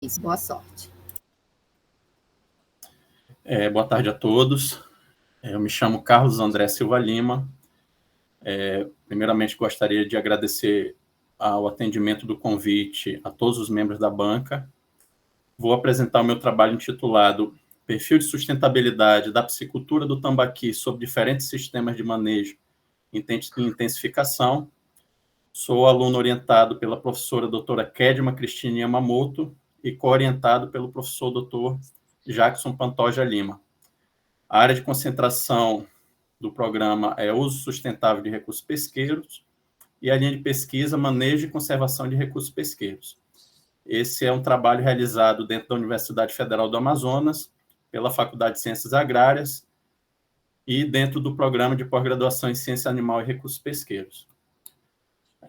Isso, boa sorte. Boa tarde a todos. Eu me chamo Carlos André Silva Lima. Primeiramente, gostaria de agradecer ao atendimento do convite a todos os membros da banca. Vou apresentar o meu trabalho intitulado Perfil de Sustentabilidade da Piscicultura do Tambaqui sob diferentes sistemas de manejo e intensificação. Sou aluno orientado pela professora doutora Kedma Cristine Yamamoto e co-orientado pelo professor doutor Jackson Pantoja Lima. A área de concentração do programa é uso sustentável de recursos pesqueiros e a linha de pesquisa, manejo e conservação de recursos pesqueiros. Esse é um trabalho realizado dentro da Universidade Federal do Amazonas, pela Faculdade de Ciências Agrárias e dentro do programa de pós-graduação em Ciência Animal e Recursos Pesqueiros.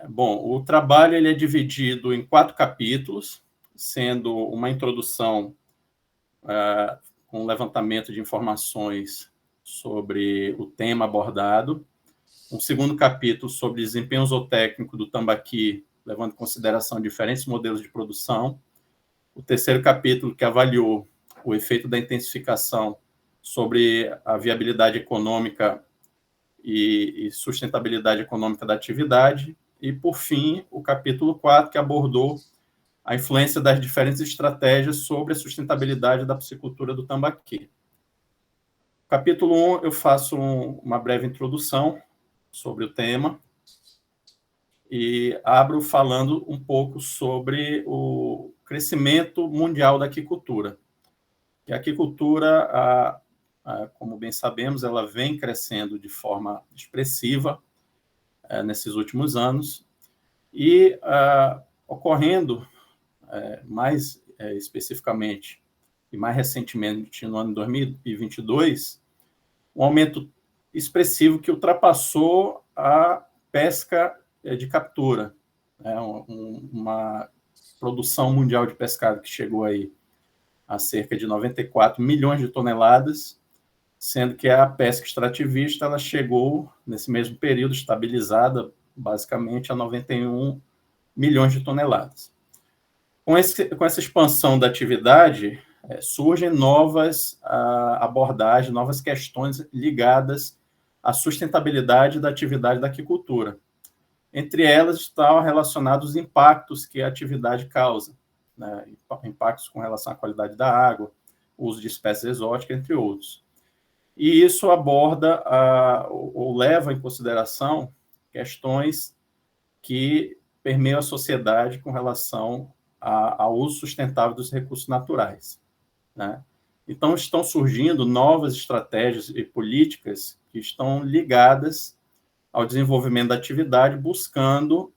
Bom, o trabalho ele é dividido em 4 capítulos, sendo uma introdução com levantamento de informações sobre o tema abordado, um segundo capítulo sobre desempenho zootécnico do tambaqui, levando em consideração diferentes modelos de produção, o terceiro capítulo que avaliou o efeito da intensificação sobre a viabilidade econômica e sustentabilidade econômica da atividade, e, por fim, o capítulo 4, que abordou a influência das diferentes estratégias sobre a sustentabilidade da piscicultura do tambaqui. No capítulo 1, eu faço uma breve introdução sobre o tema e abro falando um pouco sobre o crescimento mundial da aquicultura. E a aquicultura, como bem sabemos, ela vem crescendo de forma expressiva nesses últimos anos e ocorrendo mais especificamente e mais recentemente no ano de 2022, um aumento expressivo que ultrapassou a pesca de captura, uma produção mundial de pescado que chegou aí a cerca de 94 milhões de toneladas, sendo que a pesca extrativista ela chegou, nesse mesmo período, estabilizada basicamente a 91 milhões de toneladas. Com essa expansão da atividade, surgem novas abordagens, novas questões ligadas à sustentabilidade da atividade da aquicultura. Entre elas estão relacionados os impactos que a atividade causa, né? Impactos com relação à qualidade da água, uso de espécies exóticas, entre outros. E isso aborda ou leva em consideração questões que permeiam a sociedade com relação ao uso sustentável dos recursos naturais, né? Então, estão surgindo novas estratégias e políticas que estão ligadas ao desenvolvimento da atividade, buscando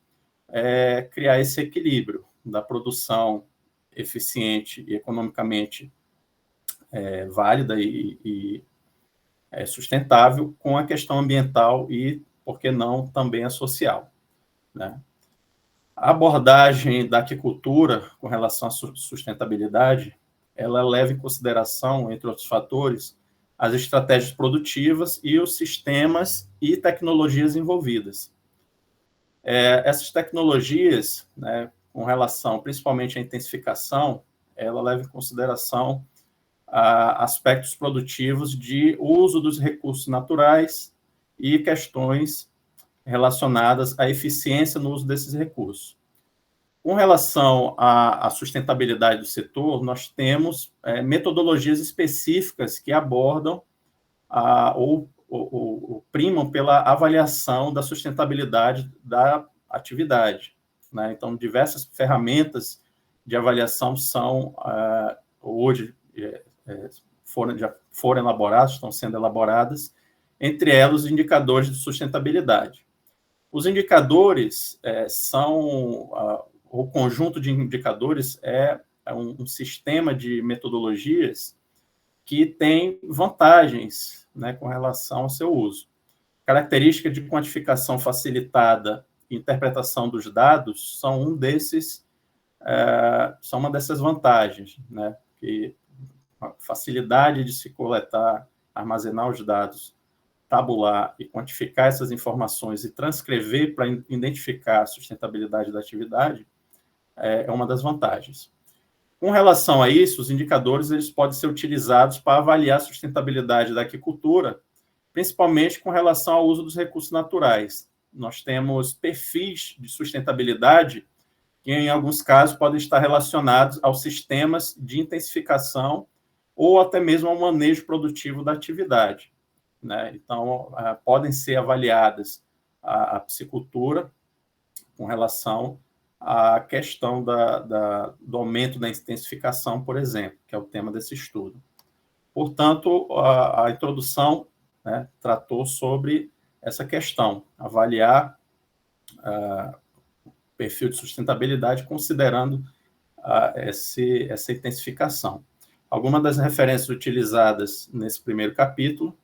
criar esse equilíbrio da produção eficiente e economicamente válida e sustentável com a questão ambiental e, por que não, também a social, né? A abordagem da aquicultura com relação à sustentabilidade, ela leva em consideração, entre outros fatores, as estratégias produtivas e os sistemas e tecnologias envolvidas. Essas tecnologias, né, com relação principalmente à intensificação, ela leva em consideração aspectos produtivos de uso dos recursos naturais e questões relacionadas à eficiência no uso desses recursos. Com relação à sustentabilidade do setor, nós temos metodologias específicas que abordam ou primam pela avaliação da sustentabilidade da atividade, né? Então, diversas ferramentas de avaliação são, hoje, já foram elaboradas, estão sendo elaboradas, entre elas os indicadores de sustentabilidade. Os indicadores são, o conjunto de indicadores é um sistema de metodologias que tem vantagens, né, com relação ao seu uso. Característica de quantificação facilitada e interpretação dos dados são são uma dessas vantagens, né, que a facilidade de se coletar, armazenar os dados, tabular e quantificar essas informações e transcrever para identificar a sustentabilidade da atividade é uma das vantagens. Com relação a isso, os indicadores eles podem ser utilizados para avaliar a sustentabilidade da aquicultura, principalmente com relação ao uso dos recursos naturais. Nós temos perfis de sustentabilidade que, em alguns casos, podem estar relacionados aos sistemas de intensificação ou até mesmo ao manejo produtivo da atividade, né? Então, podem ser avaliadas a piscicultura com relação à questão do aumento da intensificação, por exemplo, que é o tema desse estudo. Portanto, a introdução, né, tratou sobre essa questão, avaliar o perfil de sustentabilidade considerando essa intensificação. Algumas das referências utilizadas nesse primeiro capítulo,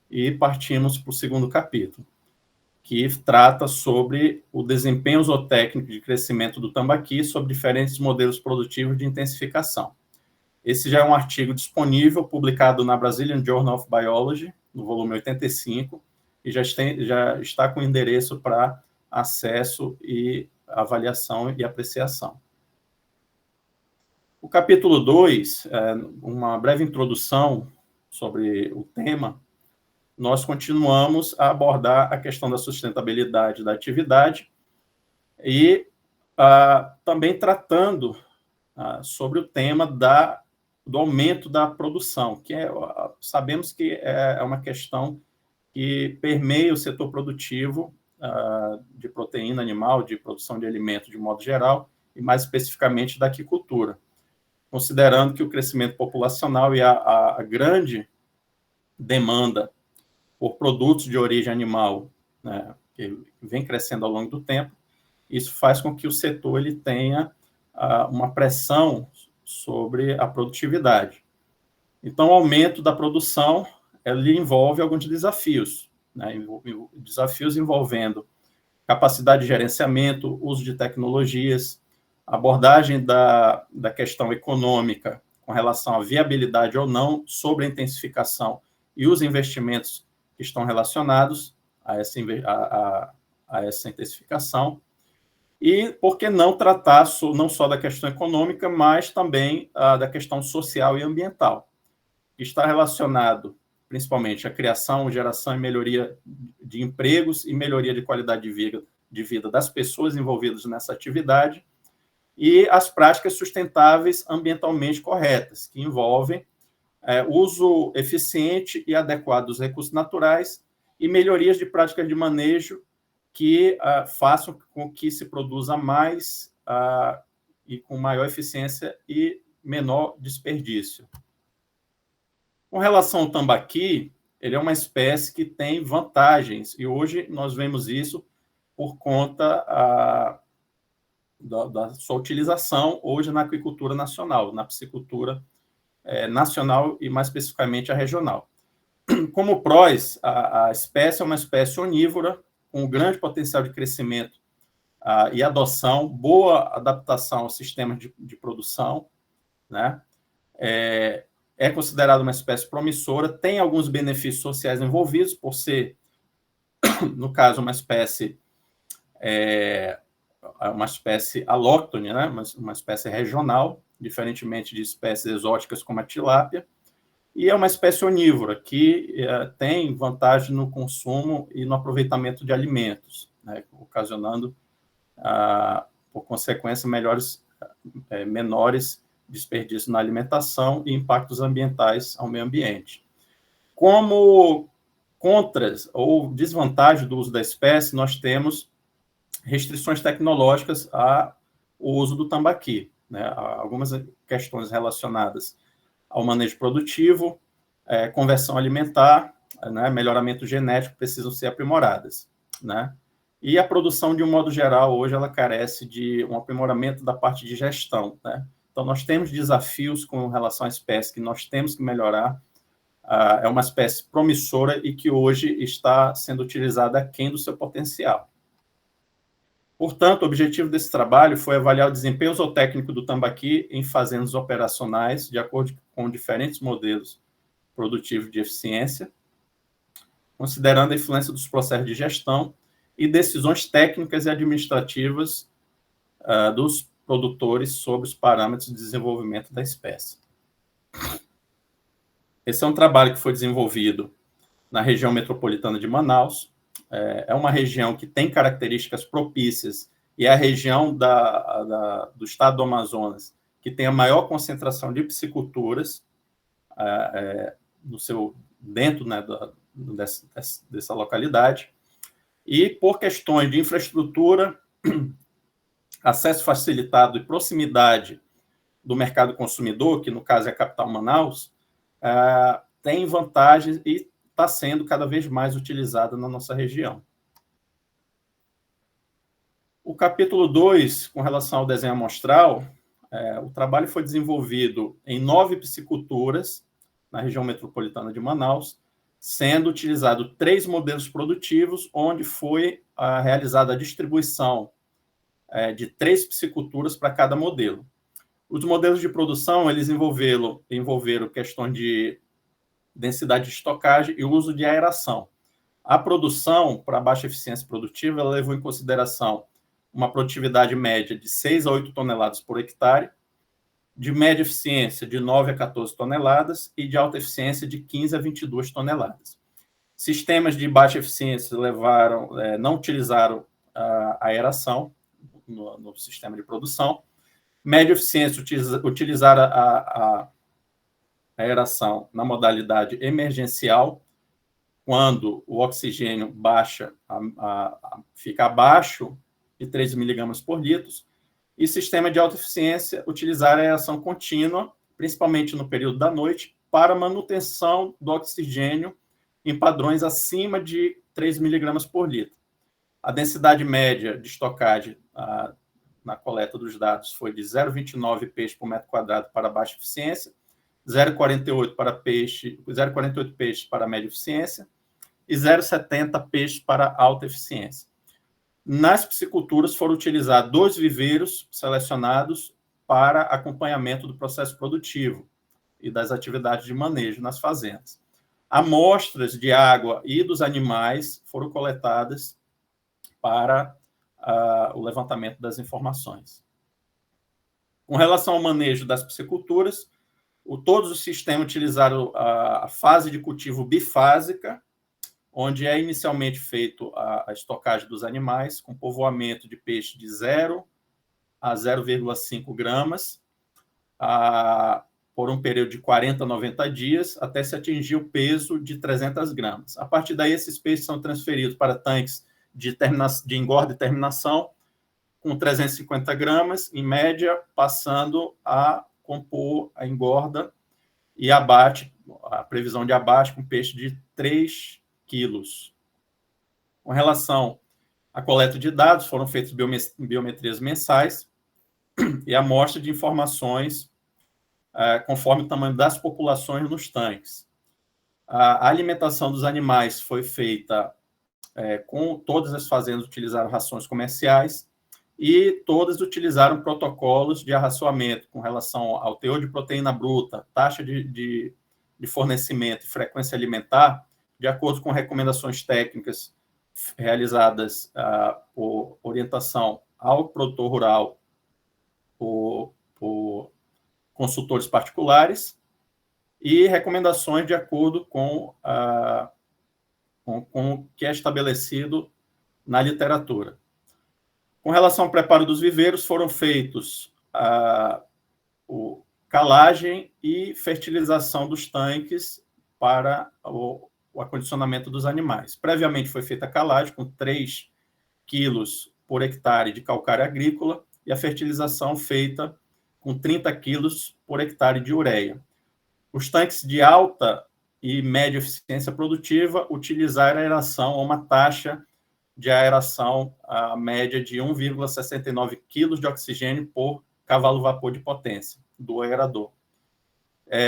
e partimos para o segundo capítulo, que trata sobre o desempenho zootécnico de crescimento do tambaqui sobre diferentes modelos produtivos de intensificação. Esse já é um artigo disponível, publicado na Brazilian Journal of Biology, no volume 85, e já está com endereço para acesso e avaliação e apreciação. O capítulo 2, uma breve introdução sobre o tema, nós continuamos a abordar a questão da sustentabilidade da atividade e também tratando sobre o tema do aumento da produção, que sabemos que é uma questão que permeia o setor produtivo de proteína animal, de produção de alimentos de modo geral, e mais especificamente da aquicultura, considerando que o crescimento populacional e a grande demanda por produtos de origem animal, né, que vem crescendo ao longo do tempo, isso faz com que o setor ele tenha uma pressão sobre a produtividade. Então, o aumento da produção ele envolve alguns desafios, né, desafios envolvendo capacidade de gerenciamento, uso de tecnologias, abordagem da questão econômica com relação à viabilidade ou não sobre a intensificação e os investimentos que estão relacionados a essa intensificação, e por que não tratar não só da questão econômica, mas também da questão social e ambiental, que está relacionado principalmente à criação, geração e melhoria de empregos e melhoria de qualidade de vida das pessoas envolvidas nessa atividade, e as práticas sustentáveis ambientalmente corretas, que envolvem uso eficiente e adequado dos recursos naturais e melhorias de práticas de manejo que façam com que se produza mais e com maior eficiência e menor desperdício. Com relação ao tambaqui, ele é uma espécie que tem vantagens, e hoje nós vemos isso por conta da sua utilização hoje na aquicultura nacional, na piscicultura nacional e, mais especificamente, a regional. Como PROS, a espécie é uma espécie onívora, com grande potencial de crescimento e adoção, boa adaptação ao sistema de produção, né? É considerada uma espécie promissora, tem alguns benefícios sociais envolvidos, por ser, no caso, uma espécie alóctone, né? Uma espécie regional, diferentemente de espécies exóticas como a tilápia, e é uma espécie onívora, que tem vantagem no consumo e no aproveitamento de alimentos, né? Ocasionando, por consequência, menores desperdícios na alimentação e impactos ambientais ao meio ambiente. Como contras ou desvantagem do uso da espécie, nós temos restrições tecnológicas ao uso do tambaqui, né? Algumas questões relacionadas ao manejo produtivo, conversão alimentar, né, melhoramento genético precisam ser aprimoradas, né? E a produção, de um modo geral, hoje ela carece de um aprimoramento da parte de gestão, né? Então, nós temos desafios com relação à espécie que nós temos que melhorar. É uma espécie promissora e que hoje está sendo utilizada aquém do seu potencial. Portanto, o objetivo desse trabalho foi avaliar o desempenho zootécnico do tambaqui em fazendas operacionais, de acordo com diferentes modelos produtivos de eficiência, considerando a influência dos processos de gestão e decisões técnicas e administrativas dos produtores sobre os parâmetros de desenvolvimento da espécie. Esse é um trabalho que foi desenvolvido na região metropolitana de Manaus. É uma região que tem características propícias e é a região do estado do Amazonas que tem a maior concentração de pisciculturas dentro, né, dessa localidade. E por questões de infraestrutura, acesso facilitado e proximidade do mercado consumidor, que no caso é a capital Manaus, tem vantagens e está sendo cada vez mais utilizada na nossa região. O capítulo 2, com relação ao desenho amostral, o trabalho foi desenvolvido em 9 pisciculturas na região metropolitana de Manaus, sendo utilizado 3 modelos produtivos, onde foi realizada a distribuição de 3 pisciculturas para cada modelo. Os modelos de produção, eles envolveram questões de densidade de estocagem e uso de aeração. A produção, para baixa eficiência produtiva, ela levou em consideração uma produtividade média de 6 a 8 toneladas por hectare, de média eficiência de 9 a 14 toneladas e de alta eficiência de 15 a 22 toneladas. Sistemas de baixa eficiência não utilizaram a aeração no sistema de produção. Média eficiência utilizaram a aeração na modalidade emergencial, quando o oxigênio fica abaixo de 3 miligramas por litro, e sistema de alta eficiência utilizar a aeração contínua, principalmente no período da noite, para manutenção do oxigênio em padrões acima de 3 miligramas por litro. A densidade média de estocagem na coleta dos dados foi de 0,29 peixes por metro quadrado para baixa eficiência, 0,48 peixes para média eficiência e 0,70 peixes para alta eficiência. Nas pisciculturas foram utilizados 2 viveiros selecionados para acompanhamento do processo produtivo e das atividades de manejo nas fazendas. Amostras de água e dos animais foram coletadas para o levantamento das informações. Com relação ao manejo das pisciculturas, todos os sistemas utilizaram a fase de cultivo bifásica, onde é inicialmente feito a estocagem dos animais, com povoamento de peixe de 0 a 0,5 gramas, por um período de 40 a 90 dias, até se atingir o peso de 300 gramas. A partir daí, esses peixes são transferidos para tanques de engorda e terminação, com 350 gramas, em média, passando a compor a engorda e abate, a previsão de abate com peixe de 3 quilos. Com relação à coleta de dados, foram feitas biometrias mensais e amostra de informações conforme o tamanho das populações nos tanques. A alimentação dos animais foi feita com todas as fazendas utilizaram rações comerciais e todas utilizaram protocolos de arraçoamento com relação ao teor de proteína bruta, taxa de fornecimento e frequência alimentar, de acordo com recomendações técnicas realizadas por orientação ao produtor rural, por consultores particulares, e recomendações de acordo com o que é estabelecido na literatura. Com relação ao preparo dos viveiros, foram feitos calagem e fertilização dos tanques para o acondicionamento dos animais. Previamente foi feita a calagem com 3 quilos por hectare de calcário agrícola e a fertilização feita com 30 quilos por hectare de ureia. Os tanques de alta e média eficiência produtiva utilizaram a aeração a uma taxa de aeração média de 1,69 quilos de oxigênio por cavalo-vapor de potência do aerador.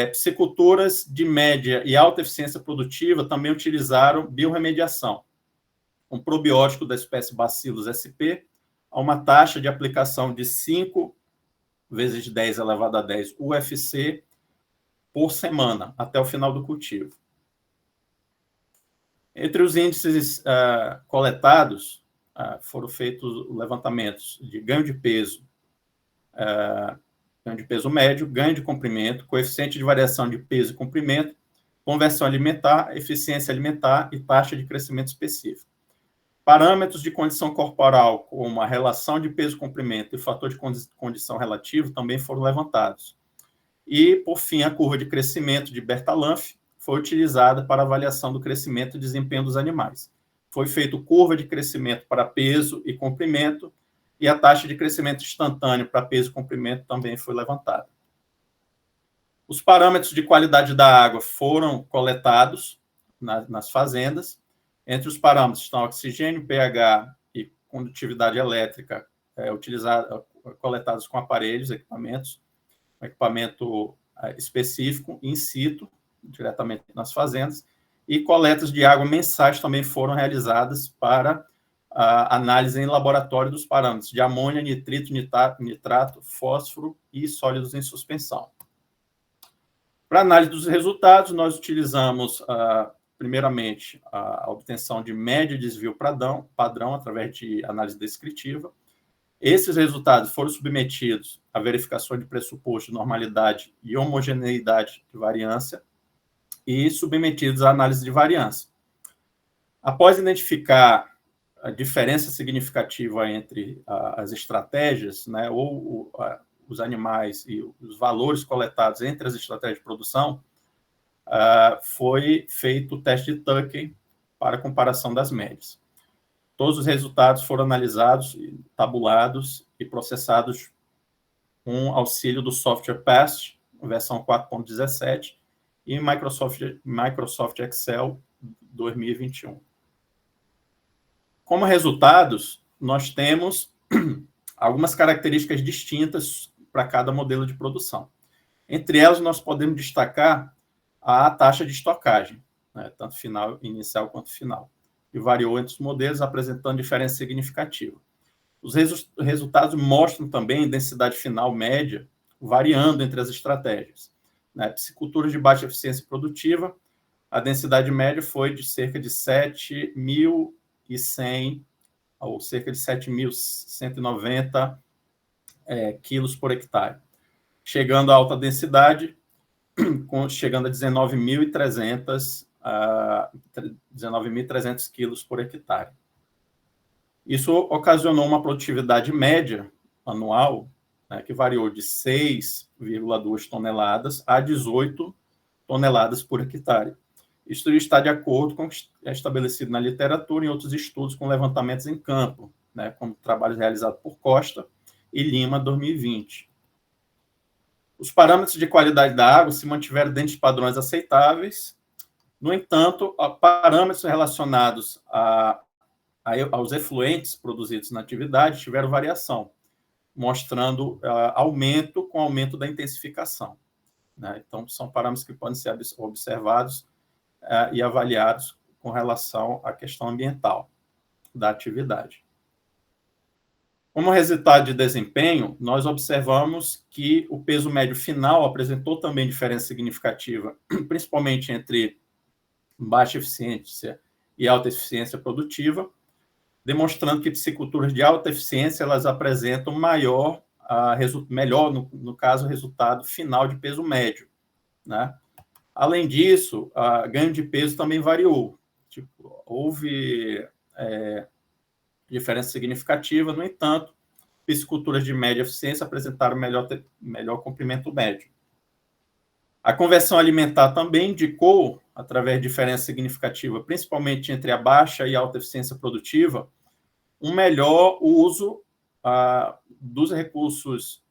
Pisciculturas de média e alta eficiência produtiva também utilizaram biorremediação, um probiótico da espécie Bacillus sp, a uma taxa de aplicação de 5 vezes 10 elevado a 10 UFC por semana, até o final do cultivo. Entre os índices coletados, foram feitos levantamentos de ganho de peso ganho de peso médio, ganho de comprimento, coeficiente de variação de peso e comprimento, conversão alimentar, eficiência alimentar e taxa de crescimento específico. Parâmetros de condição corporal, como a relação de peso-comprimento e fator de condição relativo, também foram levantados. E, por fim, a curva de crescimento de Bertalanffy foi utilizada para avaliação do crescimento e desempenho dos animais. Foi feito curva de crescimento para peso e comprimento, e a taxa de crescimento instantâneo para peso e comprimento também foi levantada. Os parâmetros de qualidade da água foram coletados nas fazendas. Entre os parâmetros estão oxigênio, pH e condutividade elétrica, coletados com aparelhos, equipamentos, equipamento específico, in situ, diretamente nas fazendas, e coletas de água mensais também foram realizadas para análise em laboratório dos parâmetros de amônia, nitrito, nitrato, fósforo e sólidos em suspensão. Para análise dos resultados, nós utilizamos, primeiramente, a obtenção de média de desvio padrão através de análise descritiva. Esses resultados foram submetidos à verificação de pressuposto de normalidade e homogeneidade de variância e submetidos à análise de variância. Após identificar a diferença significativa entre as estratégias, né, ou os animais e os valores coletados entre as estratégias de produção, foi feito o teste de Tuckey para comparação das médias. Todos os resultados foram analisados, tabulados e processados com auxílio do software PAST, versão 4.17, e Microsoft Excel 2021. Como resultados, nós temos algumas características distintas para cada modelo de produção. Entre elas, nós podemos destacar a taxa de estocagem, né, tanto inicial quanto final, que variou entre os modelos, apresentando diferença significativa. Os resultados mostram também a densidade final média, variando entre as estratégias. Na piscicultura de baixa eficiência produtiva, a densidade média foi de cerca de 7.100 ou cerca de 7.190 quilos por hectare, chegando à alta densidade, chegando a 19.300 quilos por hectare. Isso ocasionou uma produtividade média anual, né, que variou de 6,2 toneladas a 18 toneladas por hectare. Isso está de acordo com o que é estabelecido na literatura e em outros estudos com levantamentos em campo, né, como trabalhos realizados por Costa e Lima, 2020. Os parâmetros de qualidade da água se mantiveram dentro de padrões aceitáveis. No entanto, parâmetros relacionados aos efluentes produzidos na atividade tiveram variação, mostrando aumento com aumento da intensificação, né? Então, são parâmetros que podem ser observados e avaliados com relação à questão ambiental da atividade. Como resultado de desempenho, nós observamos que o peso médio final apresentou também diferença significativa, principalmente entre baixa eficiência e alta eficiência produtiva, demonstrando que pisciculturas de alta eficiência elas apresentam melhor, no caso, resultado final de peso médio, né? Além disso, o ganho de peso também variou. Houve diferença significativa, no entanto, pisciculturas de média eficiência apresentaram melhor comprimento médio. A conversão alimentar também indicou, através de diferença significativa, principalmente entre a baixa e alta eficiência produtiva, um melhor uso dos recursos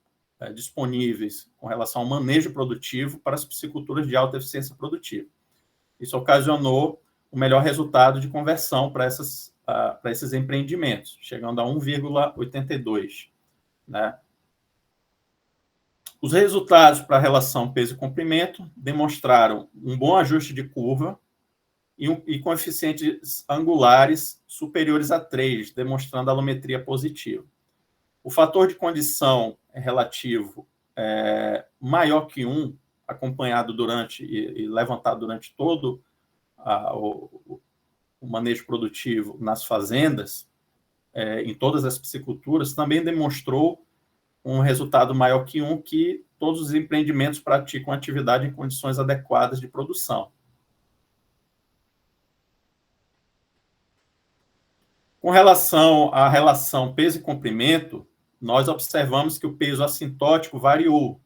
disponíveis com relação ao manejo produtivo para as pisciculturas de alta eficiência produtiva. Isso ocasionou o melhor resultado de conversão para esses empreendimentos, chegando a 1,82, né? Os resultados para a relação peso e comprimento demonstraram um bom ajuste de curva e coeficientes angulares superiores a 3, demonstrando alometria positiva. O fator de condição relativo maior que 1, acompanhado e levantado durante todo o manejo produtivo nas fazendas, em todas as pisciculturas, também demonstrou um resultado maior que que todos os empreendimentos praticam atividade em condições adequadas de produção. Com relação à relação peso e comprimento, nós observamos que o peso assintótico variou,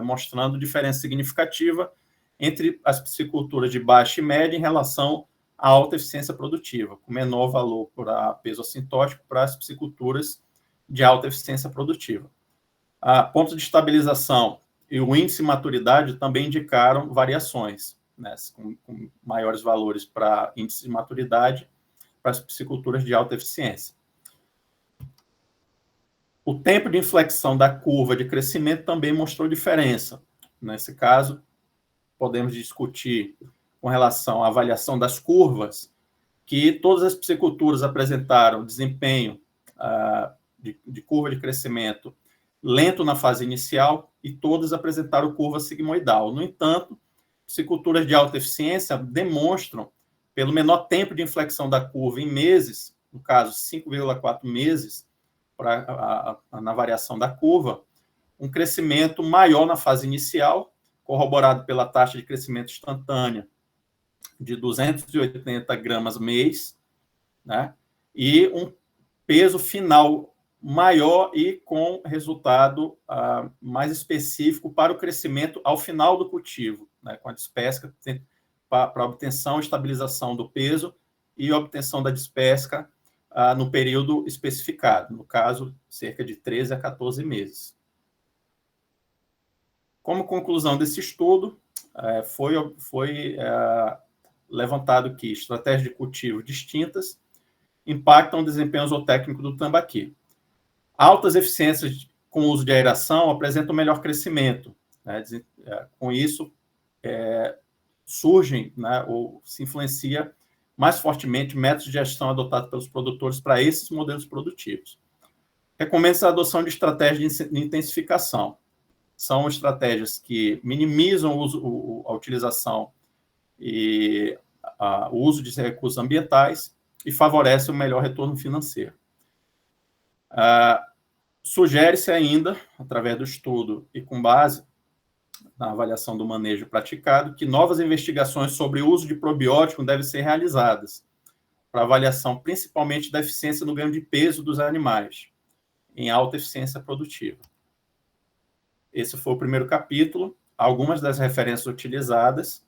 mostrando diferença significativa entre as pisciculturas de baixa e média em relação à alta eficiência produtiva, com menor valor para peso assintótico para as pisciculturas de alta eficiência produtiva. A ponto de estabilização e o índice de maturidade também indicaram variações, né, com maiores valores para índice de maturidade para as pisciculturas de alta eficiência. O tempo de inflexão da curva de crescimento também mostrou diferença. Nesse caso, podemos discutir com relação à avaliação das curvas, que todas as pisciculturas apresentaram desempenho de curva de crescimento lento na fase inicial e todas apresentaram curva sigmoidal. No entanto, pisciculturas de alta eficiência demonstram, pelo menor tempo de inflexão da curva em meses, no caso 5,4 meses na variação da curva, um crescimento maior na fase inicial, corroborado pela taxa de crescimento instantânea de 280 gramas mês, né? E um peso final maior e com resultado mais específico para o crescimento ao final do cultivo, né? Com a despesca para obtenção e estabilização do peso e obtenção da despesca no período especificado, no caso, cerca de 13 a 14 meses. Como conclusão desse estudo, foi levantado que estratégias de cultivo distintas impactam o desempenho zootécnico do tambaqui. Altas eficiências com o uso de aeração apresentam melhor crescimento, né? Com isso, surgem, né, ou se influencia mais fortemente métodos de gestão adotados pelos produtores para esses modelos produtivos. Recomenda-se a adoção de estratégias de intensificação. São estratégias que minimizam a utilização e o uso de recursos ambientais e favorecem o melhor retorno financeiro. Sugere-se ainda, através do estudo e com base na avaliação do manejo praticado, que novas investigações sobre o uso de probiótico devem ser realizadas, para avaliação principalmente da eficiência no ganho de peso dos animais, em alta eficiência produtiva. Esse foi o primeiro capítulo, algumas das referências utilizadas,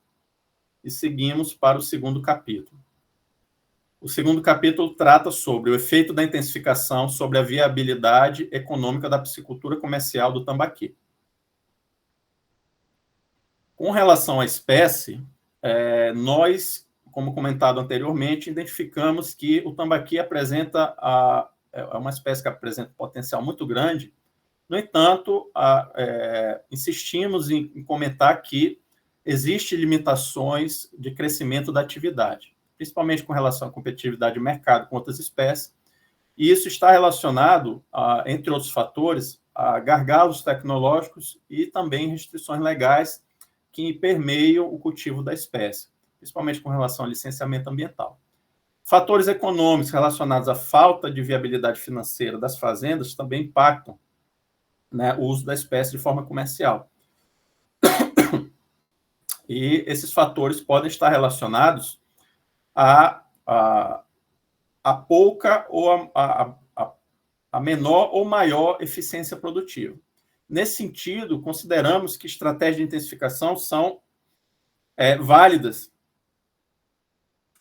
e seguimos para o segundo capítulo. O segundo capítulo trata sobre o efeito da intensificação sobre a viabilidade econômica da piscicultura comercial do tambaqui. Com relação à espécie, nós, como comentado anteriormente, identificamos que o tambaqui apresenta uma espécie que apresenta um potencial muito grande. No entanto, insistimos em comentar que existem limitações de crescimento da atividade, principalmente com relação à competitividade de mercado com outras espécies, e isso está relacionado, entre outros fatores, a gargalos tecnológicos e também restrições legais que permeiam o cultivo da espécie, principalmente com relação ao licenciamento ambiental. Fatores econômicos relacionados à falta de viabilidade financeira das fazendas também impactam, né, o uso da espécie de forma comercial. E esses fatores podem estar relacionados a pouca ou a menor ou maior eficiência produtiva. Nesse sentido, consideramos que estratégias de intensificação são válidas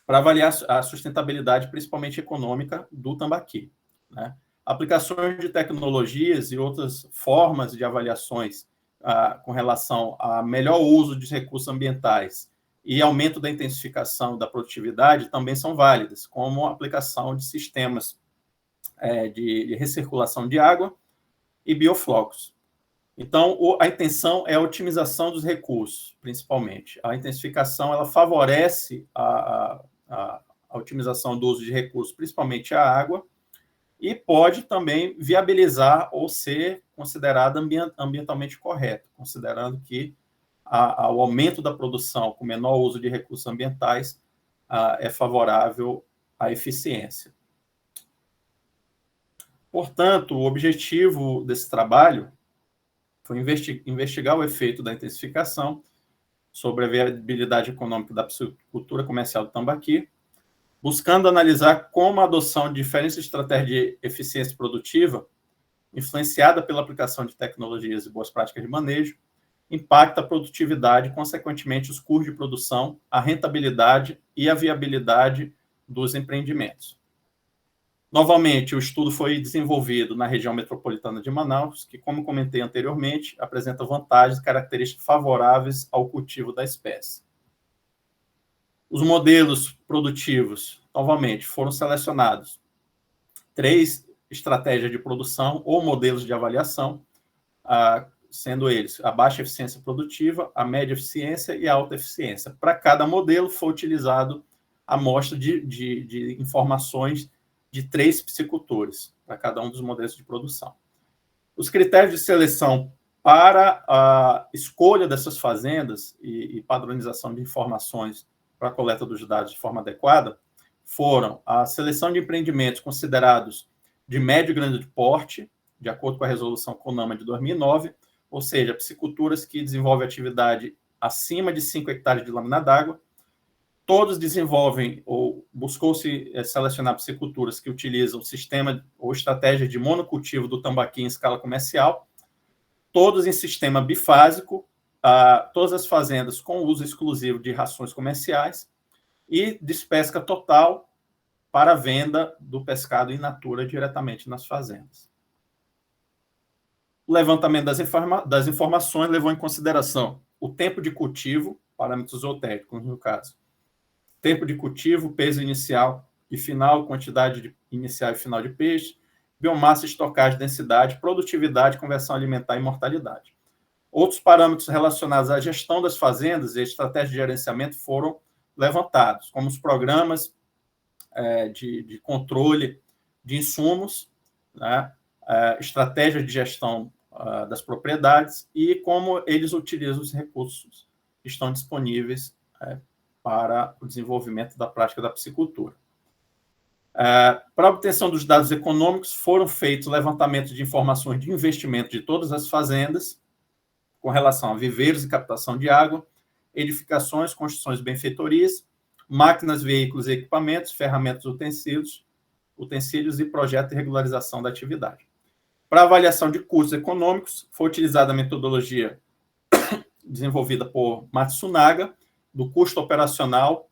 para avaliar a sustentabilidade, principalmente econômica, do tambaqui, né? Aplicações de tecnologias e outras formas de avaliações com relação a melhor uso de recursos ambientais e aumento da intensificação da produtividade também são válidas, como a aplicação de sistemas de recirculação de água e bioflocos. Então, a intenção é a otimização dos recursos, principalmente. A intensificação ela favorece a otimização do uso de recursos, principalmente a água, e pode também viabilizar ou ser considerada ambientalmente correto, considerando que o aumento da produção com menor uso de recursos ambientais é favorável à eficiência. Portanto, o objetivo desse trabalho foi investigar o efeito da intensificação sobre a viabilidade econômica da piscicultura comercial do tambaqui, buscando analisar como a adoção de diferentes estratégias de eficiência produtiva, influenciada pela aplicação de tecnologias e boas práticas de manejo, impacta a produtividade e, consequentemente, os custos de produção, a rentabilidade e a viabilidade dos empreendimentos. Novamente, o estudo foi desenvolvido na região metropolitana de Manaus, que, como comentei anteriormente, apresenta vantagens e características favoráveis ao cultivo da espécie. Os modelos produtivos, novamente, foram selecionados 3 estratégias de produção ou modelos de avaliação, sendo eles a baixa eficiência produtiva, a média eficiência e a alta eficiência. Para cada modelo foi utilizado a amostra de informações de 3 piscicultores, para cada um dos modelos de produção. Os critérios de seleção para a escolha dessas fazendas e padronização de informações para a coleta dos dados de forma adequada foram a seleção de empreendimentos considerados de médio e grande porte, de acordo com a resolução CONAMA de 2009, ou seja, pisciculturas que desenvolvem atividade acima de 5 hectares de lâmina d'água. Todos desenvolvem ou buscou-se selecionar pisciculturas que utilizam sistema ou estratégia de monocultivo do tambaqui em escala comercial, todos em sistema bifásico, todas as fazendas com uso exclusivo de rações comerciais e despesca total para a venda do pescado in natura diretamente nas fazendas. O levantamento das informações levou em consideração o tempo de cultivo, parâmetros zootécnicos no caso, tempo de cultivo, peso inicial e final, quantidade inicial e final de peixe, biomassa, estocagem, densidade, produtividade, conversão alimentar e mortalidade. Outros parâmetros relacionados à gestão das fazendas e estratégia de gerenciamento foram levantados, como os programas de controle de insumos, né, estratégia de gestão das propriedades e como eles utilizam os recursos que estão disponíveis para o desenvolvimento da prática da piscicultura. Para a obtenção dos dados econômicos, foram feitos levantamentos de informações de investimento de todas as fazendas, com relação a viveiros e captação de água, edificações, construções e benfeitorias, máquinas, veículos e equipamentos, ferramentas, utensílios e projeto de regularização da atividade. Para avaliação de custos econômicos, foi utilizada a metodologia desenvolvida por Matsunaga, do custo operacional,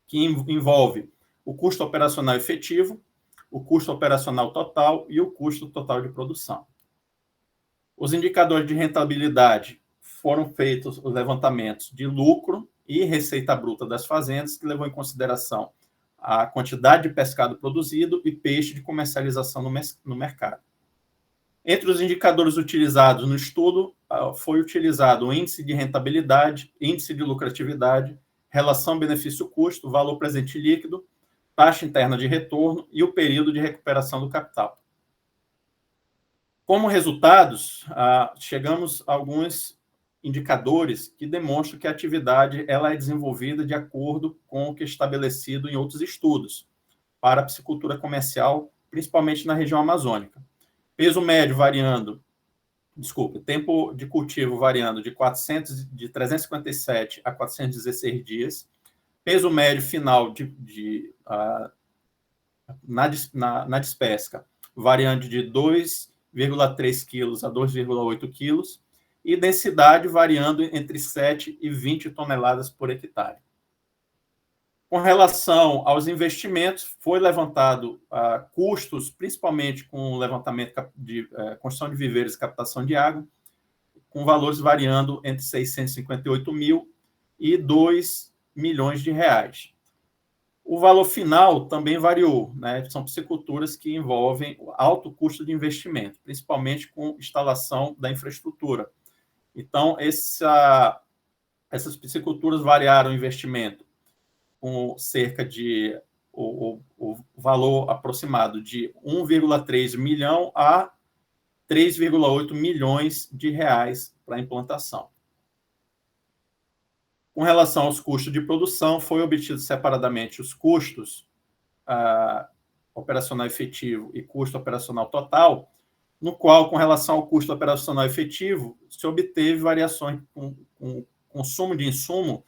que envolve o custo operacional efetivo, o custo operacional total e o custo total de produção. Os indicadores de rentabilidade foram feitos os levantamentos de lucro e receita bruta das fazendas, que levou em consideração a quantidade de pescado produzido e peixe de comercialização no mercado. Entre os indicadores utilizados no estudo, foi utilizado o índice de rentabilidade, índice de lucratividade, relação benefício-custo, valor presente líquido, taxa interna de retorno e o período de recuperação do capital. Como resultados, chegamos a alguns indicadores que demonstram que a atividade ela é desenvolvida de acordo com o que é estabelecido em outros estudos para a piscicultura comercial, principalmente na região amazônica. Peso médio tempo de cultivo variando de 357 a 416 dias, peso médio final na despesca variando de 2,3 quilos a 2,8 quilos, e densidade variando entre 7 e 20 toneladas por hectare. Com relação aos investimentos, foi levantado custos, principalmente com o levantamento de construção de viveiros e captação de água, com valores variando entre 658 mil e 2 milhões de reais. O valor final também variou, né? São pisciculturas que envolvem alto custo de investimento, principalmente com instalação da infraestrutura. Então, essas pisciculturas variaram o investimento com cerca de o valor aproximado de 1,3 milhão a 3,8 milhões de reais para a implantação. Com relação aos custos de produção, foi obtido separadamente os custos operacional efetivo e custo operacional total, no qual, com relação ao custo operacional efetivo, se obteve variações com consumo de insumo,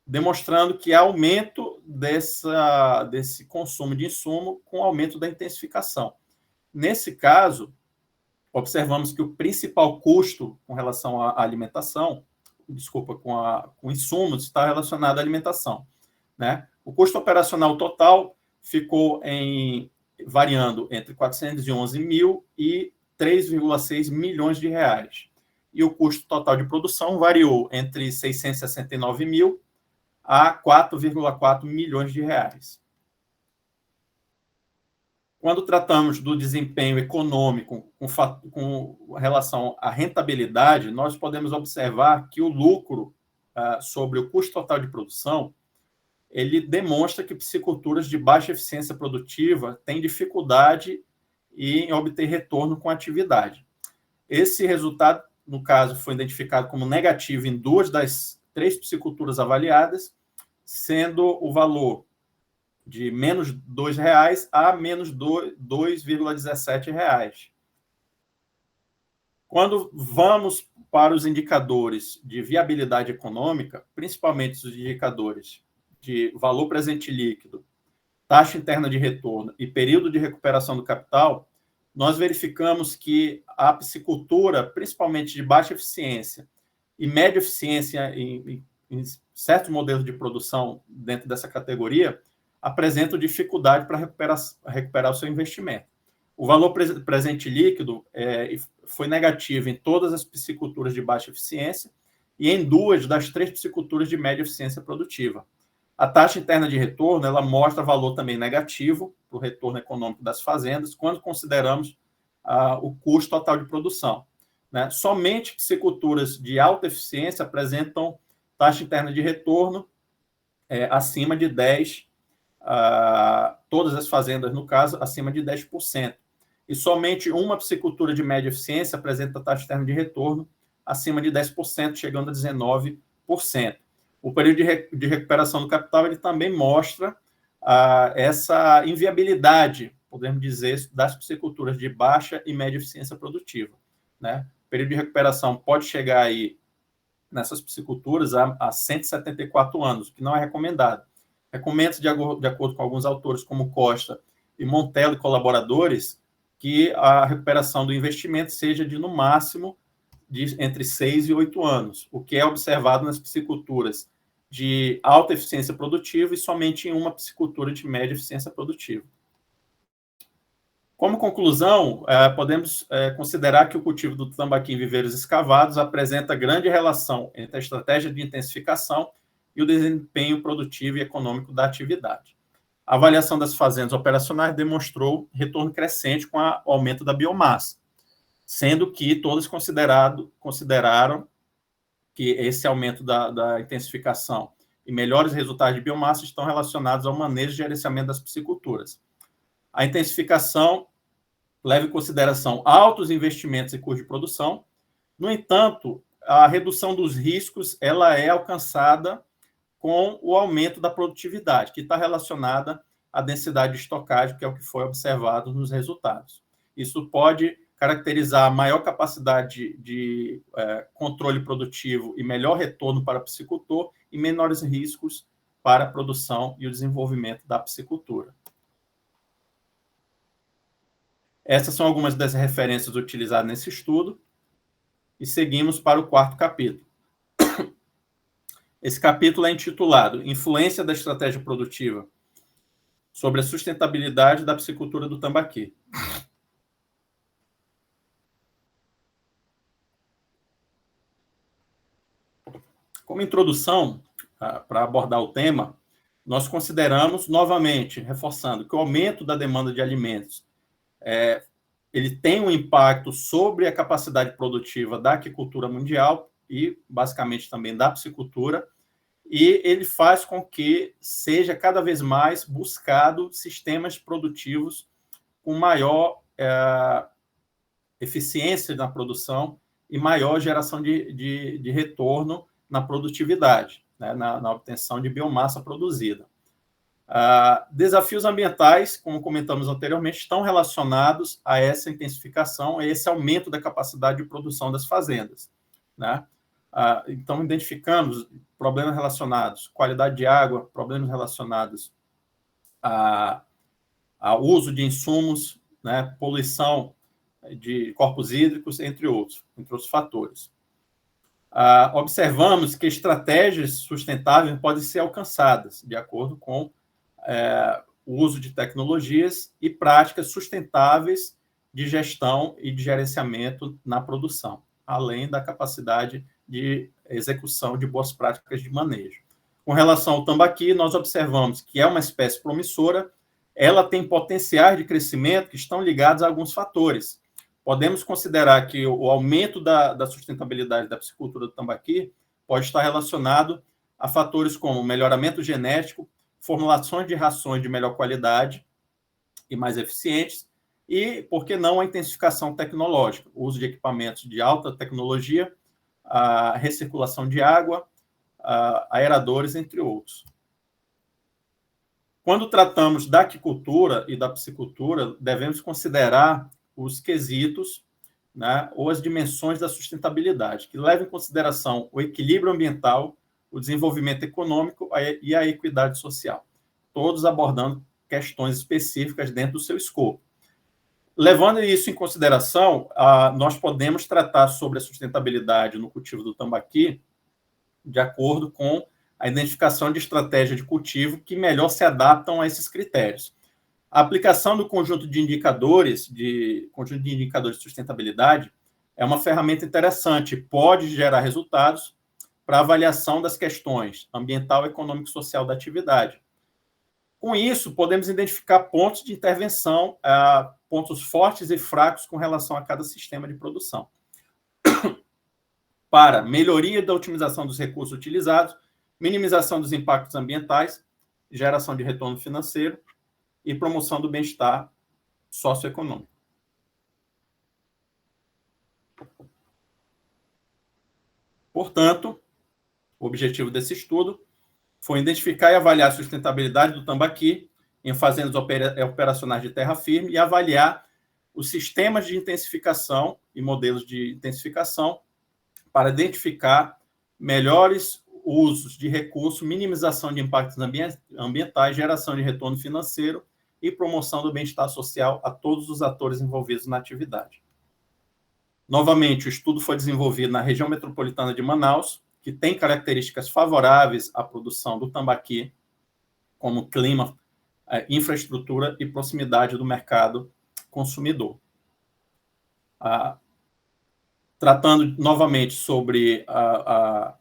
demonstrando que há aumento desse consumo de insumo com aumento da intensificação. Nesse caso, observamos que o principal custo com relação à alimentação, com insumos, está relacionado à alimentação, né? O custo operacional total ficou variando entre 411 mil e 3,6 milhões de reais. E o custo total de produção variou entre 669 mil a 4,4 milhões de reais. Quando tratamos do desempenho econômico com relação à rentabilidade, nós podemos observar que o lucro sobre o custo total de produção, ele demonstra que pisciculturas de baixa eficiência produtiva têm dificuldade em obter retorno com a atividade. Esse resultado, no caso, foi identificado como negativo em 2 das 3 pisciculturas avaliadas, sendo o valor de menos R$ 2,00 a menos R$ 2,17. Quando vamos para os indicadores de viabilidade econômica, principalmente os indicadores de valor presente líquido, taxa interna de retorno e período de recuperação do capital, nós verificamos que a piscicultura, principalmente de baixa eficiência e média eficiência em certos modelos de produção dentro dessa categoria, apresentam dificuldade para recuperar o seu investimento. O valor presente líquido foi negativo em todas as pisciculturas de baixa eficiência e em 2 das 3 pisciculturas de média eficiência produtiva. A taxa interna de retorno, ela mostra valor também negativo para o retorno econômico das fazendas, quando consideramos o custo total de produção, né? Somente pisciculturas de alta eficiência apresentam taxa interna de retorno acima de 10%, todas as fazendas, no caso, acima de 10%. E somente uma piscicultura de média eficiência apresenta taxa interna de retorno acima de 10%, chegando a 19%. O período de recuperação do capital, ele também mostra essa inviabilidade, podemos dizer, das pisciculturas de baixa e média eficiência produtiva, né? O período de recuperação pode chegar aí, nessas pisciculturas, a 174 anos, que não é recomendado. Recomenda-se, de acordo com alguns autores, como Costa e Montello e colaboradores, que a recuperação do investimento seja de, no máximo, entre 6 e 8 anos, o que é observado nas pisciculturas de alta eficiência produtiva e somente em uma piscicultura de média eficiência produtiva. Como conclusão, podemos considerar que o cultivo do tambaqui em viveiros escavados apresenta grande relação entre a estratégia de intensificação e o desempenho produtivo e econômico da atividade. A avaliação das fazendas operacionais demonstrou retorno crescente com o aumento da biomassa, sendo que todos consideraram que esse aumento da intensificação e melhores resultados de biomassa estão relacionados ao manejo e gerenciamento das pisciculturas. A intensificação leva em consideração altos investimentos e custos de produção. No entanto, a redução dos riscos ela é alcançada com o aumento da produtividade, que está relacionada à densidade de estocagem, que é o que foi observado nos resultados. Isso pode caracterizar maior capacidade de controle produtivo e melhor retorno para o piscicultor e menores riscos para a produção e o desenvolvimento da piscicultura. Essas são algumas das referências utilizadas nesse estudo e seguimos para o 4º capítulo. Esse capítulo é intitulado Influência da Estratégia Produtiva sobre a Sustentabilidade da Piscicultura do Tambaqui. Como introdução, para abordar o tema, nós consideramos, novamente, reforçando que o aumento da demanda de alimentos ele tem um impacto sobre a capacidade produtiva da aquicultura mundial e, basicamente, também da piscicultura, e ele faz com que seja cada vez mais buscado sistemas produtivos com maior eficiência na produção e maior geração de retorno na produtividade, né, na obtenção de biomassa produzida. Desafios ambientais, como comentamos anteriormente, estão relacionados a essa intensificação, a esse aumento da capacidade de produção das fazendas, né? Então, identificamos problemas relacionados à qualidade de água, problemas relacionados ao uso de insumos, né, poluição de corpos hídricos, entre outros fatores. Observamos que estratégias sustentáveis podem ser alcançadas de acordo com o uso de tecnologias e práticas sustentáveis de gestão e de gerenciamento na produção, além da capacidade de execução de boas práticas de manejo. Com relação ao tambaqui, nós observamos que é uma espécie promissora, ela tem potenciais de crescimento que estão ligados a alguns fatores. Podemos considerar que o aumento da sustentabilidade da piscicultura do tambaqui pode estar relacionado a fatores como melhoramento genético, formulações de rações de melhor qualidade e mais eficientes, e, por que não, a intensificação tecnológica, o uso de equipamentos de alta tecnologia, a recirculação de água, aeradores, entre outros. Quando tratamos da aquicultura e da piscicultura, devemos considerar os quesitos, né, ou as dimensões da sustentabilidade, que levam em consideração o equilíbrio ambiental, o desenvolvimento econômico e a equidade social, todos abordando questões específicas dentro do seu escopo. Levando isso em consideração, nós podemos tratar sobre a sustentabilidade no cultivo do tambaqui de acordo com a identificação de estratégia de cultivo que melhor se adaptam a esses critérios. A aplicação do conjunto de indicadores de sustentabilidade é uma ferramenta interessante, pode gerar resultados para avaliação das questões ambiental, econômico e social da atividade. Com isso, podemos identificar pontos de intervenção, pontos fortes e fracos com relação a cada sistema de produção. Para melhoria da otimização dos recursos utilizados, minimização dos impactos ambientais, geração de retorno financeiro e promoção do bem-estar socioeconômico. Portanto, o objetivo desse estudo foi identificar e avaliar a sustentabilidade do tambaqui em fazendas operacionais de terra firme e avaliar os sistemas de intensificação e modelos de intensificação para identificar melhores usos de recursos, minimização de impactos ambientais, geração de retorno financeiro e promoção do bem-estar social a todos os atores envolvidos na atividade. Novamente, o estudo foi desenvolvido na região metropolitana de Manaus, que tem características favoráveis à produção do tambaqui, como clima, infraestrutura e proximidade do mercado consumidor. Tratando novamente sobre a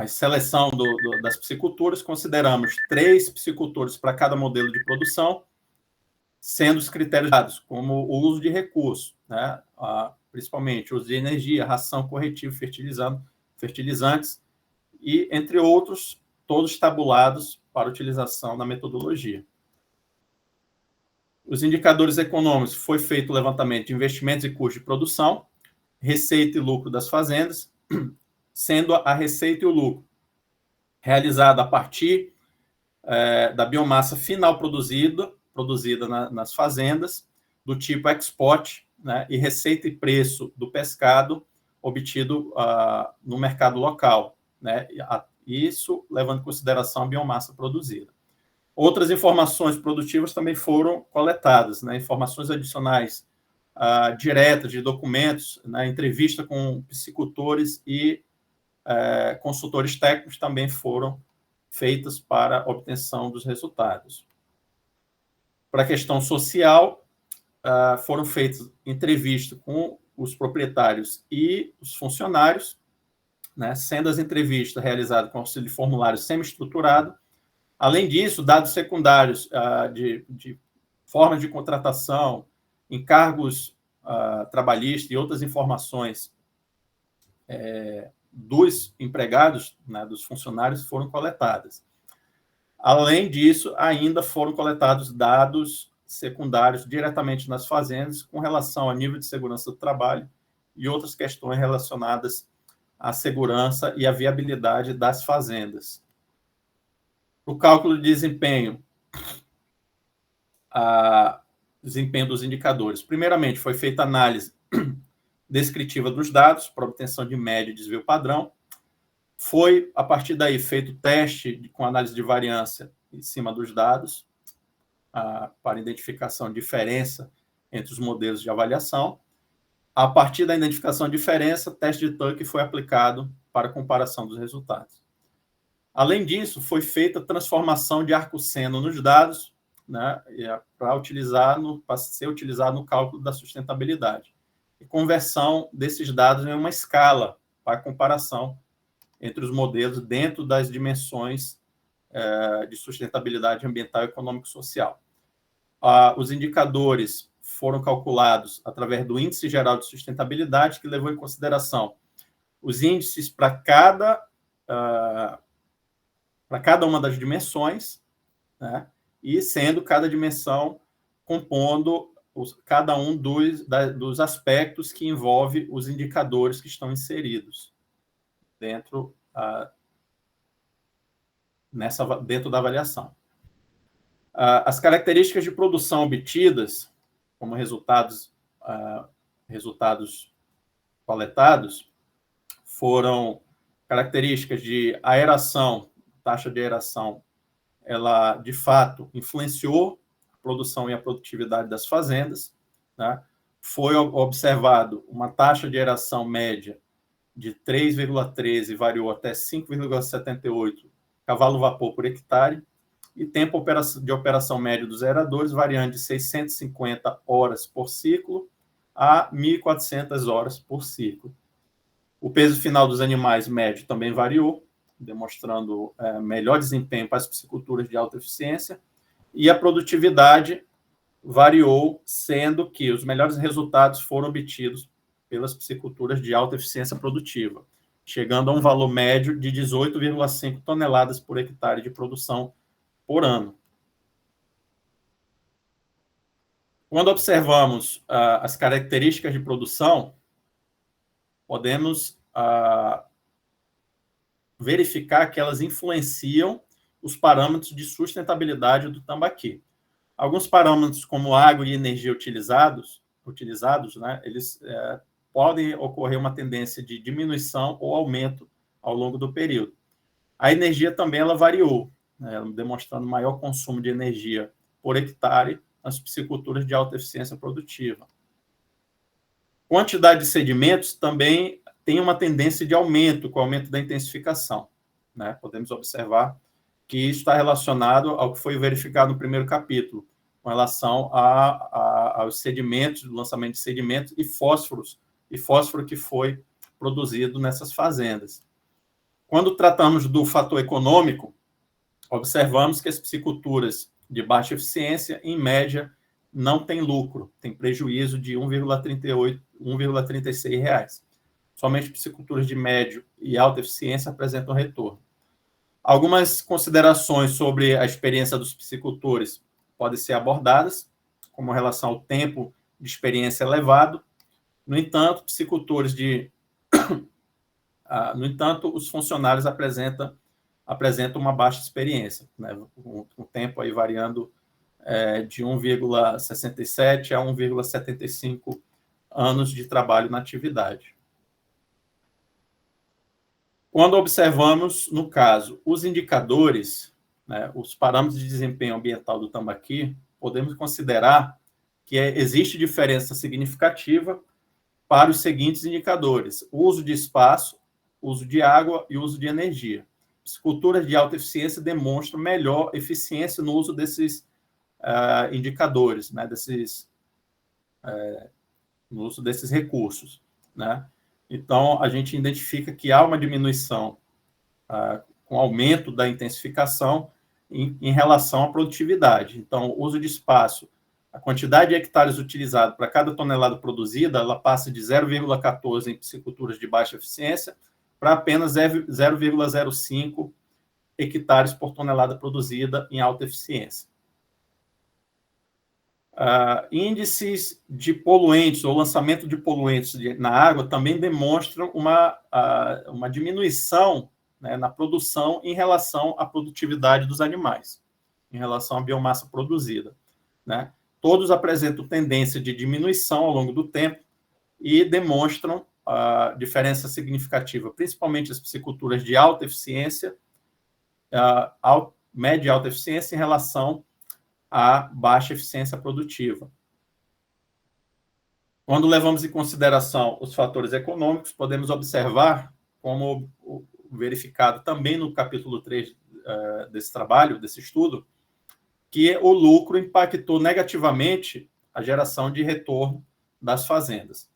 seleção das pisciculturas, consideramos 3 piscicultores para cada modelo de produção, sendo os critérios dados, como o uso de recursos, né? Principalmente o uso de energia, ração, corretivo, fertilizantes, e, entre outros, todos tabulados para utilização na metodologia. Os indicadores econômicos, foi feito o levantamento de investimentos e custos de produção, receita e lucro das fazendas, sendo a receita e o lucro realizado a partir da biomassa final produzida nas fazendas, do tipo export, né, e receita e preço do pescado obtido no mercado local, né, isso levando em consideração a biomassa produzida. Outras informações produtivas também foram coletadas, né, informações adicionais diretas de documentos, né, entrevista com piscicultores e consultores técnicos também foram feitas para a obtenção dos resultados. Para a questão social, foram feitas entrevistas com os proprietários e os funcionários, né, sendo as entrevistas realizadas com auxílio de formulário semi-estruturado. Além disso, dados secundários de formas de contratação, encargos trabalhistas e outras informações dos empregados, né, dos funcionários, foram coletadas. Além disso, ainda foram coletados dados secundários diretamente nas fazendas com relação ao nível de segurança do trabalho e outras questões relacionadas à segurança e à viabilidade das fazendas. O cálculo de desempenho, desempenho dos indicadores. Primeiramente, foi feita análise descritiva dos dados para obtenção de média e desvio padrão. Foi, a partir daí, feito teste com análise de variância em cima dos dados, para identificação de diferença entre os modelos de avaliação. A partir da identificação de diferença, teste de Turing foi aplicado para comparação dos resultados. Além disso, foi feita a transformação de arco-seno nos dados, né, para ser utilizado no cálculo da sustentabilidade. E conversão desses dados em uma escala para comparação entre os modelos dentro das dimensões de sustentabilidade ambiental, econômico e social. Os indicadores foram calculados através do Índice Geral de Sustentabilidade, que levou em consideração os índices para cada uma das dimensões, né? E sendo cada dimensão compondo cada um dos aspectos que envolve os indicadores que estão inseridos dentro da avaliação. As características de produção obtidas, como resultados coletados, foram características de aeração, taxa de aeração, ela, de fato, influenciou a produção e a produtividade das fazendas, né? Foi observado uma taxa de aeração média de 3,13, variou até 5,78 cavalo-vapor por hectare, e tempo de operação médio dos aeradores variando de 650 horas por ciclo a 1.400 horas por ciclo. O peso final dos animais médio também variou, demonstrando melhor desempenho para as pisciculturas de alta eficiência, e a produtividade variou, sendo que os melhores resultados foram obtidos pelas pisciculturas de alta eficiência produtiva, chegando a um valor médio de 18,5 toneladas por hectare de produção por ano. Quando observamos as características de produção, podemos verificar que elas influenciam os parâmetros de sustentabilidade do tambaqui. Alguns parâmetros, como água e energia utilizados, né, eles podem ocorrer uma tendência de diminuição ou aumento ao longo do período. A energia também ela variou, né, demonstrando maior consumo de energia por hectare nas pisciculturas de alta eficiência produtiva. Quantidade de sedimentos também tem uma tendência de aumento com o aumento da intensificação, né? Podemos observar que isso está relacionado ao que foi verificado no primeiro capítulo, com relação aos sedimentos, do lançamento de sedimentos e fósforo que foi produzido nessas fazendas. Quando tratamos do fator econômico, observamos que as pisciculturas de baixa eficiência, em média, não têm lucro, tem prejuízo de R$ 1,36. Somente pisciculturas de médio e alta eficiência apresentam retorno. Algumas considerações sobre a experiência dos piscicultores podem ser abordadas, como relação ao tempo de experiência elevado. No entanto, os funcionários apresentam uma baixa experiência, né? O tempo aí variando de 1,67 a 1,75 anos de trabalho na atividade. Quando observamos, no caso, os indicadores, né, os parâmetros de desempenho ambiental do tambaqui, podemos considerar que existe diferença significativa para os seguintes indicadores: uso de espaço, uso de água e uso de energia. Pisciculturas de alta eficiência demonstram melhor eficiência no uso desses indicadores, né, no uso desses recursos, né? Então, a gente identifica que há uma diminuição com aumento da intensificação em relação à produtividade. Então, o uso de espaço, a quantidade de hectares utilizado para cada tonelada produzida, ela passa de 0,14 em pisciculturas de baixa eficiência para apenas 0,05 hectares por tonelada produzida em alta eficiência. Índices de poluentes ou lançamento de poluentes na água também demonstram uma diminuição, né, na produção em relação à produtividade dos animais, em relação à biomassa produzida, né? Todos apresentam tendência de diminuição ao longo do tempo e demonstram a diferença significativa, principalmente as pisciculturas de alta eficiência, média e alta eficiência em relação à baixa eficiência produtiva. Quando levamos em consideração os fatores econômicos, podemos observar, como verificado também no capítulo 3 desse trabalho, desse estudo, que o lucro impactou negativamente a geração de retorno das fazendas.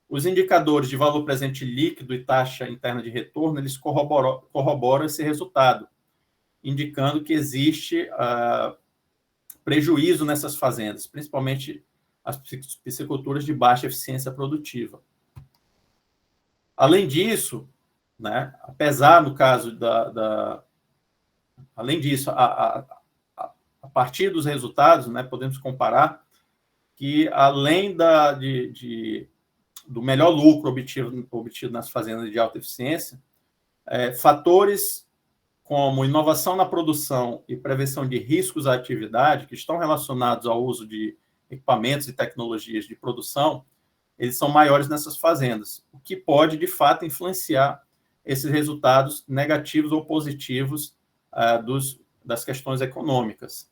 Os indicadores de valor presente líquido e taxa interna de retorno, eles corroboram esse resultado, indicando que existe prejuízo nessas fazendas, principalmente as pisciculturas de baixa eficiência produtiva. Além disso, né, apesar, no caso além disso, a partir dos resultados, né, podemos comparar que, além do melhor lucro obtido nas fazendas de alta eficiência, fatores como inovação na produção e prevenção de riscos à atividade, que estão relacionados ao uso de equipamentos e tecnologias de produção, eles são maiores nessas fazendas, o que pode, de fato, influenciar esses resultados negativos ou positivos das questões econômicas.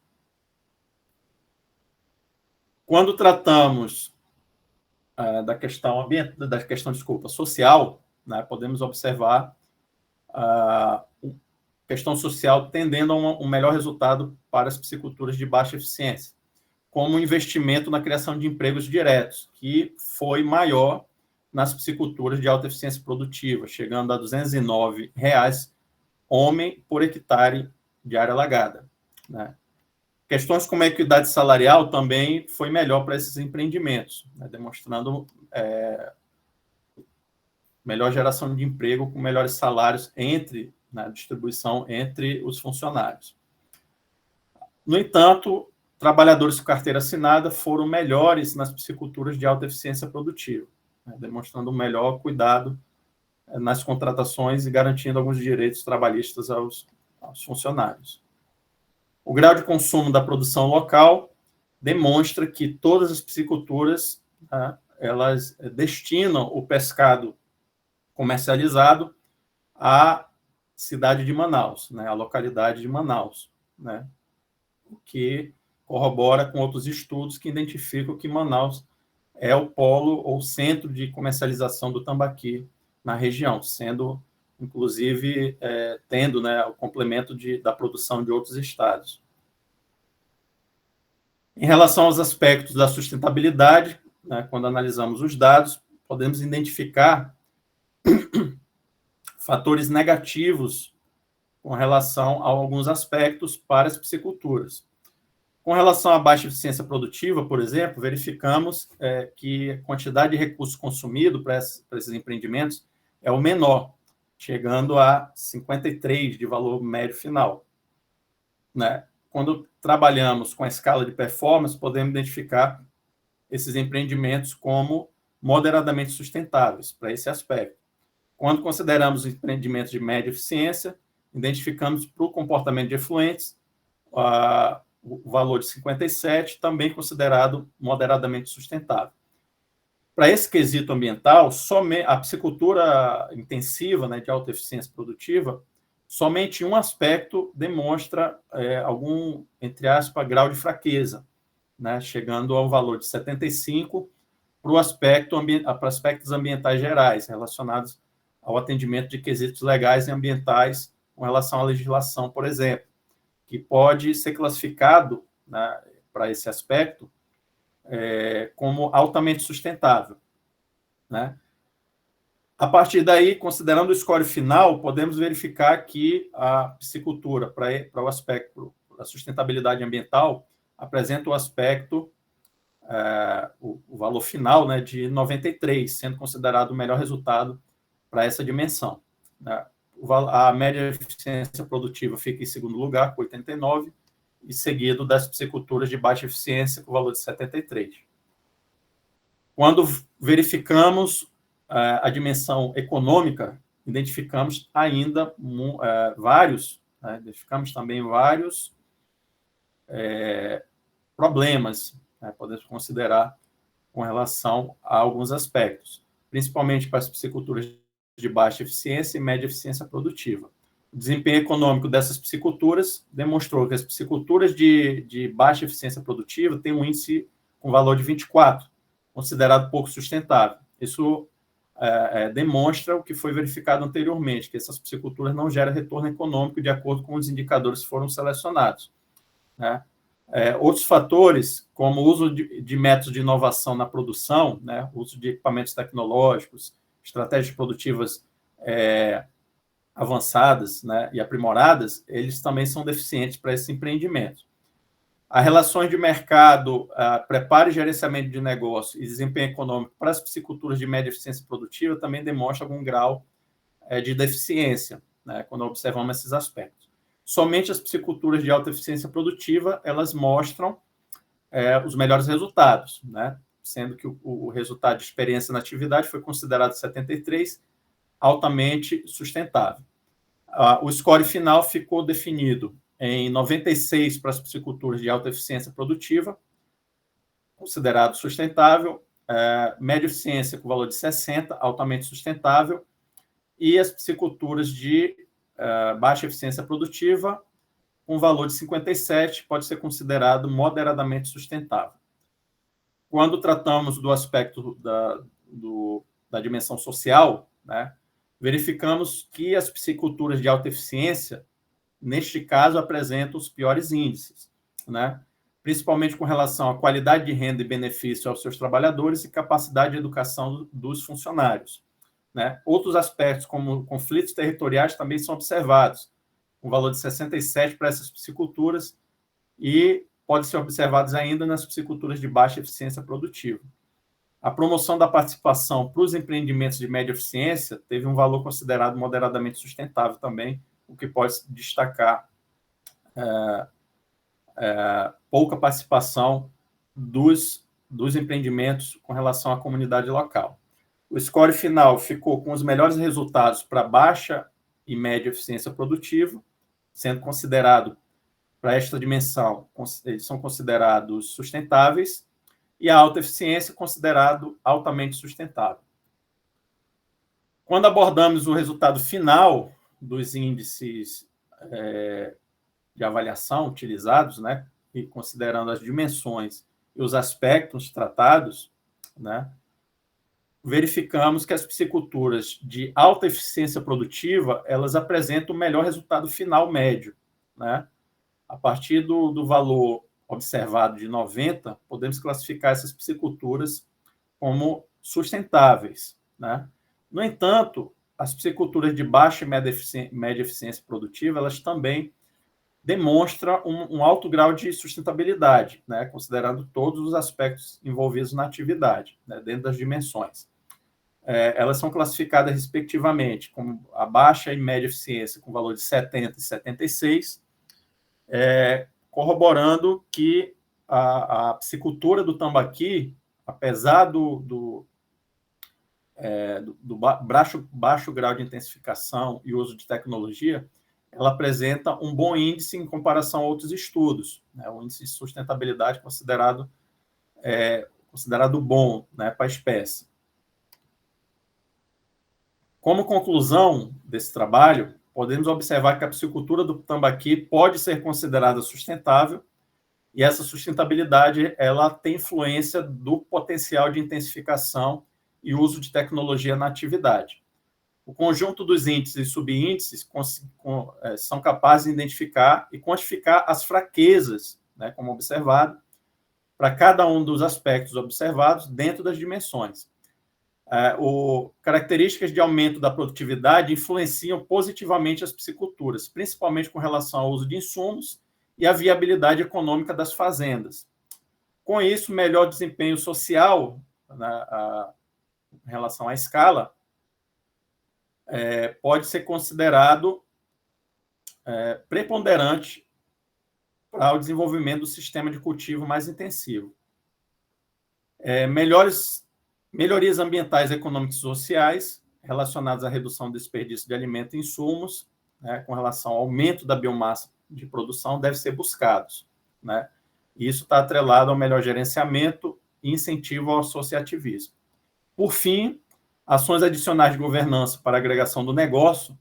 Quando tratamos da questão social, né, podemos observar a questão social tendendo a um melhor resultado para as pisciculturas de baixa eficiência, como o investimento na criação de empregos diretos, que foi maior nas pisciculturas de alta eficiência produtiva, chegando a R$ 209 homem por hectare de área alagada, né? Questões como a equidade salarial também foi melhor para esses empreendimentos, né, demonstrando melhor geração de emprego com melhores salários na distribuição entre os funcionários. No entanto, trabalhadores com carteira assinada foram melhores nas pisciculturas de alta eficiência produtiva, né, demonstrando um melhor cuidado nas contratações e garantindo alguns direitos trabalhistas aos funcionários. O grau de consumo da produção local demonstra que todas as pisciculturas, né, elas destinam o pescado comercializado à cidade de Manaus, né, à localidade de Manaus, né, o que corrobora com outros estudos que identificam que Manaus é o polo ou centro de comercialização do tambaqui na região, sendo, inclusive, tendo, né, o complemento da produção de outros estados. Em relação aos aspectos da sustentabilidade, né, quando analisamos os dados, podemos identificar fatores negativos com relação a alguns aspectos para as pisciculturas. Com relação à baixa eficiência produtiva, por exemplo, verificamos que a quantidade de recursos consumido para esses empreendimentos é o menor, chegando a 53 de valor médio final, né? Quando trabalhamos com a escala de performance, podemos identificar esses empreendimentos como moderadamente sustentáveis para esse aspecto. Quando consideramos empreendimentos de média eficiência, identificamos para o comportamento de efluentes o valor de 57, também considerado moderadamente sustentável. Para esse quesito ambiental, a piscicultura intensiva, né, de alta eficiência produtiva, somente um aspecto demonstra algum, entre aspas, grau de fraqueza, né, chegando ao valor de 75 para aspectos ambientais gerais, relacionados ao atendimento de quesitos legais e ambientais com relação à legislação, por exemplo, que pode ser classificado, né, para esse aspecto como altamente sustentável, né? A partir daí, considerando o score final, podemos verificar que a piscicultura, para o aspecto da sustentabilidade ambiental, apresenta o aspecto, o valor final, né, de 93, sendo considerado o melhor resultado para essa dimensão, né? A média de eficiência produtiva fica em segundo lugar, com 89, e seguido das pisciculturas de baixa eficiência, com o valor de 73. Quando verificamos a dimensão econômica, identificamos ainda vários, né, identificamos também vários problemas, né, podemos considerar com relação a alguns aspectos, principalmente para as pisciculturas de baixa eficiência e média eficiência produtiva. O desempenho econômico dessas pisciculturas demonstrou que as pisciculturas de baixa eficiência produtiva têm um índice com valor de 24, considerado pouco sustentável. Isso demonstra o que foi verificado anteriormente, que essas pisciculturas não geram retorno econômico de acordo com os indicadores que foram selecionados, né? Outros fatores, como o uso de métodos de inovação na produção, né, uso de equipamentos tecnológicos, estratégias produtivas avançadas, né, e aprimoradas, eles também são deficientes para esse empreendimento. As relações de mercado, preparo e gerenciamento de negócio e desempenho econômico para as pisciculturas de média eficiência produtiva também demonstram algum grau de deficiência, né, quando observamos esses aspectos. Somente as pisciculturas de alta eficiência produtiva, elas mostram os melhores resultados, né? Sendo que o resultado de experiência na atividade foi considerado 73, altamente sustentável. O score final ficou definido em 96 para as pisciculturas de alta eficiência produtiva, considerado sustentável, média eficiência com valor de 60, altamente sustentável, e as pisciculturas de baixa eficiência produtiva, com valor de 57, pode ser considerado moderadamente sustentável. Quando tratamos do aspecto da dimensão social, né, verificamos que as pisciculturas de alta eficiência, neste caso, apresentam os piores índices, né, principalmente com relação à qualidade de renda e benefício aos seus trabalhadores e capacidade de educação dos funcionários, né? Outros aspectos, como conflitos territoriais, também são observados, com valor de 67 para essas pisciculturas, e podem ser observados ainda nas pisciculturas de baixa eficiência produtiva. A promoção da participação para os empreendimentos de média eficiência teve um valor considerado moderadamente sustentável também, o que pode destacar pouca participação dos empreendimentos com relação à comunidade local. O score final ficou com os melhores resultados para baixa e média eficiência produtiva, sendo considerado, para esta dimensão, eles são considerados sustentáveis, e a alta eficiência considerado altamente sustentável. Quando abordamos o resultado final dos índices de avaliação utilizados, né, e considerando as dimensões e os aspectos tratados, né, verificamos que as pisciculturas de alta eficiência produtiva, elas apresentam o melhor resultado final médio, né? A partir do valor observado de 90, podemos classificar essas pisciculturas como sustentáveis, né? No entanto, as pisciculturas de baixa e média eficiência produtiva, elas também demonstram um alto grau de sustentabilidade, né? Considerando todos os aspectos envolvidos na atividade, né? Dentro das dimensões. Elas são classificadas, respectivamente, como a baixa e média eficiência, com valor de 70 e 76, corroborando que a piscicultura do tambaqui, apesar do baixo grau de intensificação e uso de tecnologia, ela apresenta um bom índice em comparação a outros estudos, né? O índice de sustentabilidade considerado bom, né, para a espécie. Como conclusão desse trabalho, podemos observar que a piscicultura do tambaqui pode ser considerada sustentável, e essa sustentabilidade ela tem influência do potencial de intensificação e uso de tecnologia na atividade. O conjunto dos índices e subíndices são capazes de identificar e quantificar as fraquezas, né, como observado, para cada um dos aspectos observados dentro das dimensões. Características de aumento da produtividade influenciam positivamente as pisciculturas, principalmente com relação ao uso de insumos e a viabilidade econômica das fazendas. Com isso, melhor desempenho social, em relação à escala, pode ser considerado preponderante para o desenvolvimento do sistema de cultivo mais intensivo. Melhorias ambientais, econômicas e sociais relacionados à redução do desperdício de alimento e insumos, né, com relação ao aumento da biomassa de produção, devem ser buscados, né? E isso está atrelado ao melhor gerenciamento e incentivo ao associativismo. Por fim, ações adicionais de governança para a agregação do negócio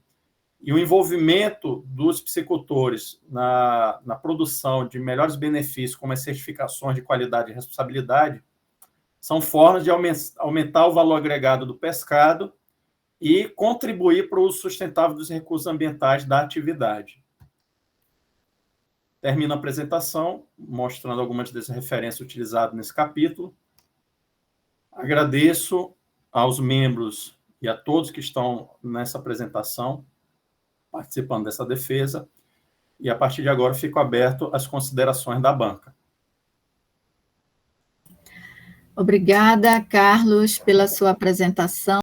e o envolvimento dos piscicultores na produção de melhores benefícios, como as certificações de qualidade e responsabilidade, são formas de aumentar o valor agregado do pescado e contribuir para o uso sustentável dos recursos ambientais da atividade. Termino a apresentação, mostrando algumas das referências utilizadas nesse capítulo. Agradeço aos membros e a todos que estão nessa apresentação, participando dessa defesa, e a partir de agora fico aberto às considerações da banca. Obrigada, Carlos, pela sua apresentação.